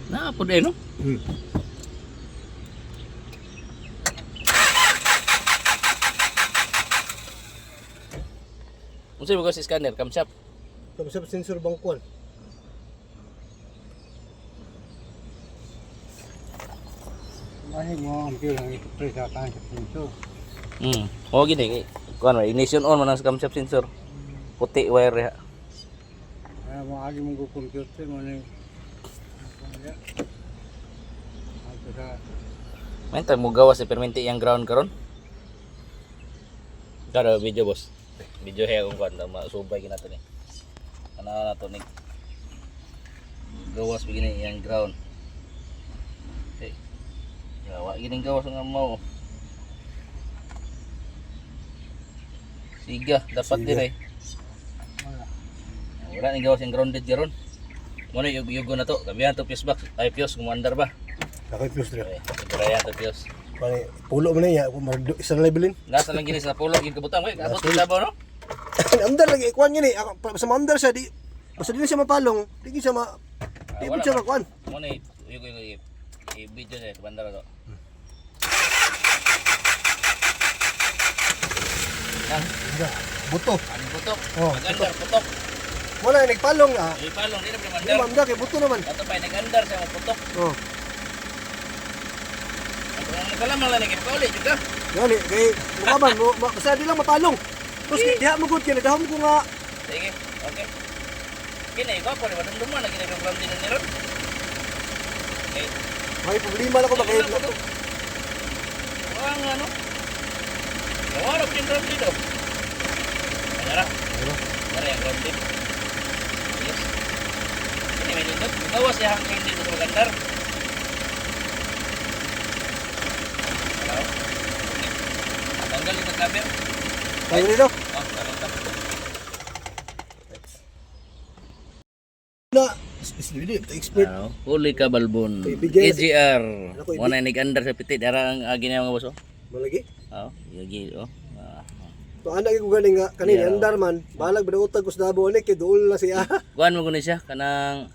Na po din no. Unsa mo si scanner kamsap? Tapos sa sensor bangkuan. Ay mo ang pila ng ito sa tank sensor. O gini kuan ignition on man ang camshaft sensor. Puti wire ha. Ay mo agi mo computer mo ni. Ato sa May tag mo gawas sa perminti yang ground karon. Kada video boss. Video he kung kuan masubay ginato ni. Ana na to ni. Gawas begini yang ground. Eh. Yawa gini gawas nga mo. Siga dapat Siga. dire. Wala ni gawas yang grounded garon. Mo na yugo na to. Kabihan to fuse box. Ay fuse kumandar ba? Nakay plus dre. Okay, sigurayan to fuse. Pani pulo man niya ako isang levelin. Nasa lang gini sa pulo yung kabutang ko. Abot sa ba no? Andar lagi kuan yun eh. Ako sa mandar siya di basta di na siya mapalong, di siya ma di wala siya ba? makuan. Mo na yugo i-video na kabandar to. Nang Buto. ano putok? Oh, Nag-andar putok. Mo na nagpalong ah. Di palong di na Di mandar. mamda kay buto naman. Ato pa nag-andar siya mo putok. Oh. Ang kalamang lang ni kauli juga. Gani kay mukaban mo basta di lang mapalong. Tapos diha mo gud kay dahom ko nga Sige, okay. Kini ko pa rin duman lagi na yung din ni ron. Okay. may problema lang ko ba kay Ang ano? Nawala ko yung ground dito. Ano? Ano yung ground dito? Yes. Ini may lindot. Gawas niya hanggang dito sa magandar. Hello? Tanggal yung nag-cover. tayo dito. Oh, tanggal ka. Na expert. Ano? Huli ka balbon. Ibigay na si- AGR. Ako, Muna nag-andar sa pitit. Ara ang agi na mga boso. Malagi. Oo, yagi. Oh. To ana ko galing nga kanina Yeah. andar man balag badautag ko sa Davao ni kay duol na siya. Kuan mo guni siya kanang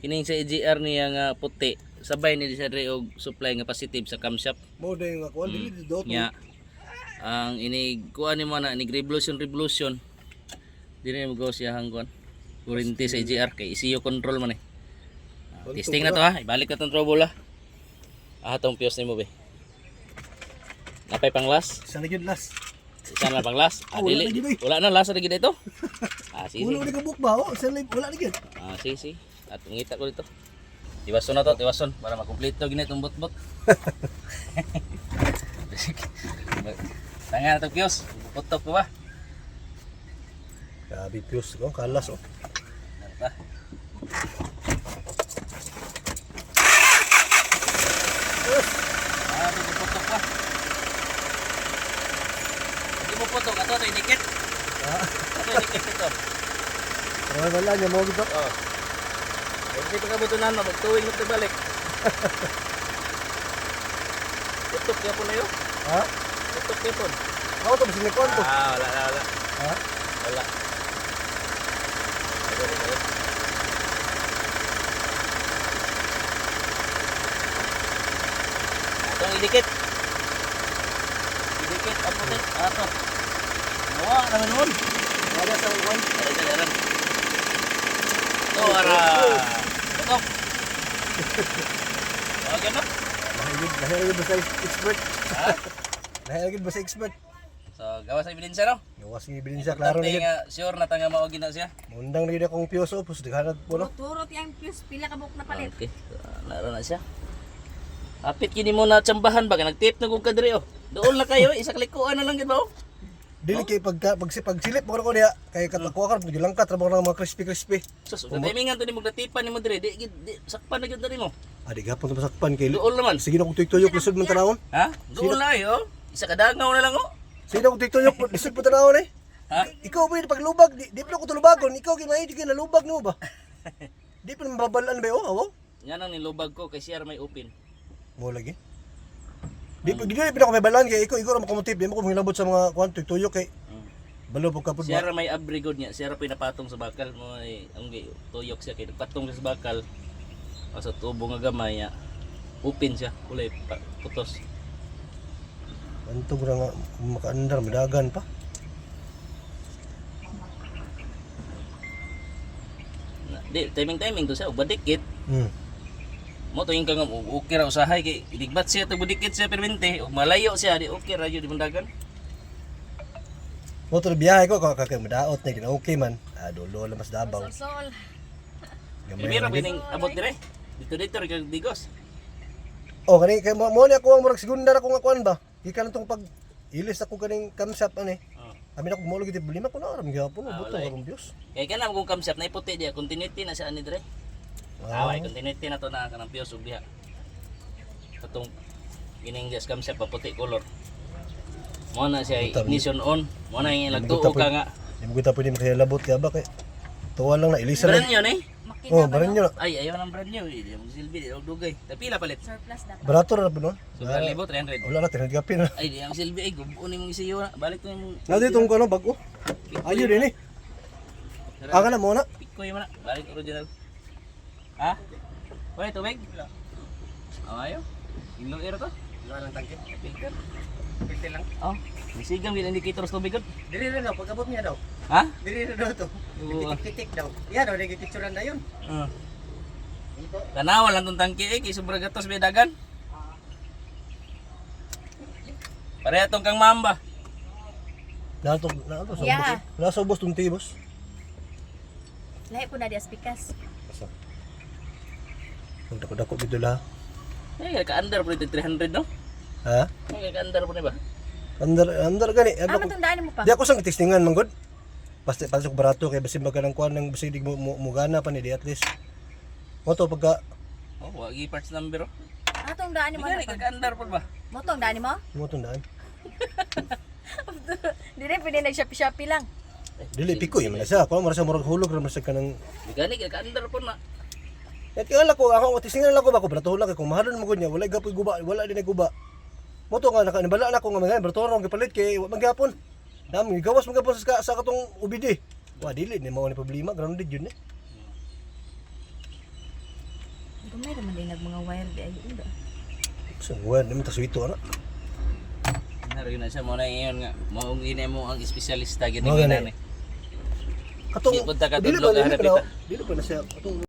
kining sa AGR niya nga puti. Sabay ni siya dre og supply nga positive sa camshaft. Mo day nga kuan dili dot. Nya ang ini kuan ni mo na ni revolution. Dili mo go siya hanggon. Kurente sa AGR kay ECU control man eh. Testing na to ha. Ibalik na tong trouble ha. Tong fuse ni mo be. Napay pang last. Sa lagi last. Isa na pang last. Wala Dili. lagi, bay. Wala na last na gid ito. Sige. Ulo ni kabuk ba? Oh, sa lagi wala lagi. Sige. At ngita ko dito. Tiwason na to, tiwason para makumpleto gini itong bot-bot. Tanga na to Pios. Putok ko ba? Grabe fuse ko kalas oh. Narta. Di mo putok ba? Di mo putok. Ato ito indikit. Ato indikit ito. Pero wala niya mo gito. Oh. Hindi pa kabutunan mo. Magtuwing mo balik. Putok ya po na yun. Ha? Putok ya po. Ako to bisin ko to. Wala. Ha? Wala. Itong idikit. Idikit. Apo din. Ato. Nawa naman nun. Wala sa uwan. Dalan. Ito, ara. Putok. Okay na? Dahil ba sa expert? Ha? Dahil ba sa expert? So, gawa sa ebidensya no? Gawas ni bilin siya klaro Dati ni. nga, sure na tanga mao gina siya. Mundang lagi akong fuse oh, pus daghanad po no. Turot yung plus pila ka buok na palit. Okay. Naro na siya. Apit kini mo na tsambahan ba? Nag-tip na kong kadri oh. Doon na kayo, isa klikuan na lang gid ba oh. Dili kay pagsilip mo ko diha kay katakuha ka gilangkat ra mo ng mga crispy. Sus, timingan to ni mo natipan ni mo dire. Di sakpan na gyud diri mo. Adi gapon to masakpan kay. Doon naman. Sige na kung tuyok lisod man tanawon. Ha? Doon na oh. Isa ka dangaw na lang oh. Sige na kung tuyok lisod man tanawon eh. Ha? Ikaw ba paglubag di pa ko tulubagon, ikaw kinay di kinalubag no ba? Di pa mababalan ba oh, awo? Yan ang nilubag ko kay CR may open. Mo lagi. Di pa gid pa ko may balan kay ikaw ra makamutip, di mo ko hilabot sa mga kwan tuyok kay balo po kapod ba. CR may abrigod niya. CR pinapatong sa bakal mo ay ang tuyok siya kay nagpatong siya sa bakal. Sa tubo nga gamay ya. Open siya, kulay putos. Antog ra nga makaandar midagan pa. Di timing to siya ug badikit. Mo to yung kang okay ra usahay kay idigbat siya to budikit siya permente ug malayo siya di okay ra jud imundagan. Mo to biyahe ko kakay madaot na gina okay man. Dulo lang mas dabaw. Sol. Primero bining abot dire. Dito kag digos. Oh, kani kay mo ni ako ang murag segunda ako nga kuan ba. Gikan tong pag ilis ako kaning kamsap ani. Abi na ko mo lagi lima ko na ram gyapon buto wala. karong Dios. Kay kanang kung kamsap na iputi dia continuity na siya ani dire. Away continuity na to na kanang piyos ug diha. Katong gining gas kamsap paputi color. Mo na siya ignition on. Mo na yung lagtuo ka nga. Di mo kita pwede makaya labot kaya ba kay tuwa lang na ilisa Brand lang. yun eh. Makina Oh, ba baran no? nyo. Ay, ayaw ng brand new. Hindi mo silbi, di ako dugay. Tapila palit. Surplus dapat. Barato ra punon. Sobrang libo, 300. Wala na tinag kapin. Ay, di ang silbi. Ay, gubunin mong isiyo na. Balik to yung... Na dito ko ano bago. Ayo din eh. Anga na mo na. Pikoy mo na. Balik original. Ha? Uy, tubig? Ayaw. Ilong air to? Wala lang tangkit. Filter. Pwede lang. Oh. May sigang yung indicator sa tubig. Diri rin daw, pagkabot niya daw. Ha? Diri rin daw to. Oo. Titik-titik daw. Yan daw, nagkikitsuran na yun. Tanawan lang itong tangki eh. Kay sobrang gatos may dagan. Pareha itong kang mamba. Na to sa Yeah. ubos. Nasa ubos tong tibos. Lahi po na di aspikas. Ang dako-dako dito la. Eh, ka-under po ito 300 no? Ha? Eh, ka-under po na ba? Andar gani. Ano tandaan mo pa? Di ako sang testingan man gud. Basta pasok barato kay basin baga ng kuan ng basig mo mugana pa ni di at least. Mo to pagka Oh, wagi parts number oh. Atong daan Di mo gani, na. ka-under po ba? Mo tong daan mo? mo to daan. Dire pwede nag-shopee lang. Dili pikoy man siya. Kuan mara sa murag hulog ra man sa kanang. Di gani, ka-under po na. At kaya ko ako testingan lang ko ba ko barato lang kay kung mahalon mo gud niya wala gapoy guba, wala din ay guba. Mo to nga nabala na ko nga mga barato ra gipalit kay wa magyapon. Dami gawas mo gapon sa katong ubidi. Wa dili ni mao ni problema grounded yun eh. Gamay naman din mga wire di ay unda. So, wala naman tasuito ana. Naroon na siya mo na iyon nga. Maong ina mo ang espesyalista gini Mao gani. gani. Katong Di punta ka dili tudlo ba ka dili harapita. pa dili pa na siya katong